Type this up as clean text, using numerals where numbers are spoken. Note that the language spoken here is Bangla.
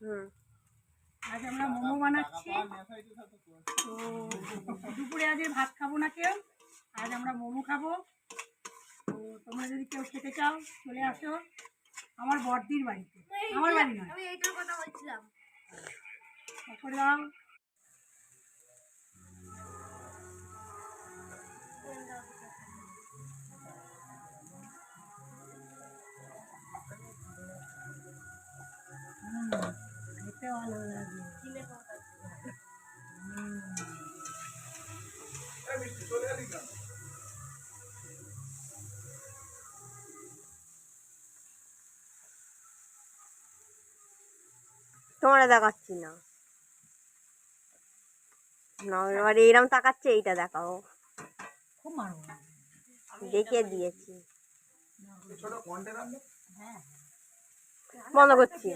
আজ আমরা মোমো বানাচ্ছি। তো দুপুরে আজ ভাত খাবো না কেউ, আজ আমরা মোমো খাবো। তো তোমরা যদি কেউ খেতে চাও চলে আসো আমার বড়দির বাড়িতে, আমার বাড়ি নয়। আমি এইটার কথা বলছিলাম। তারপরে দাও খেতে ভালো লাগে। তোমরা দেখাচ্ছি না, এবার এরম তাকাচ্ছে, এইটা দেখাও। খুব মারবো, দেখিয়ে দিয়েছি, হ্যাঁ বন্ধ করছি।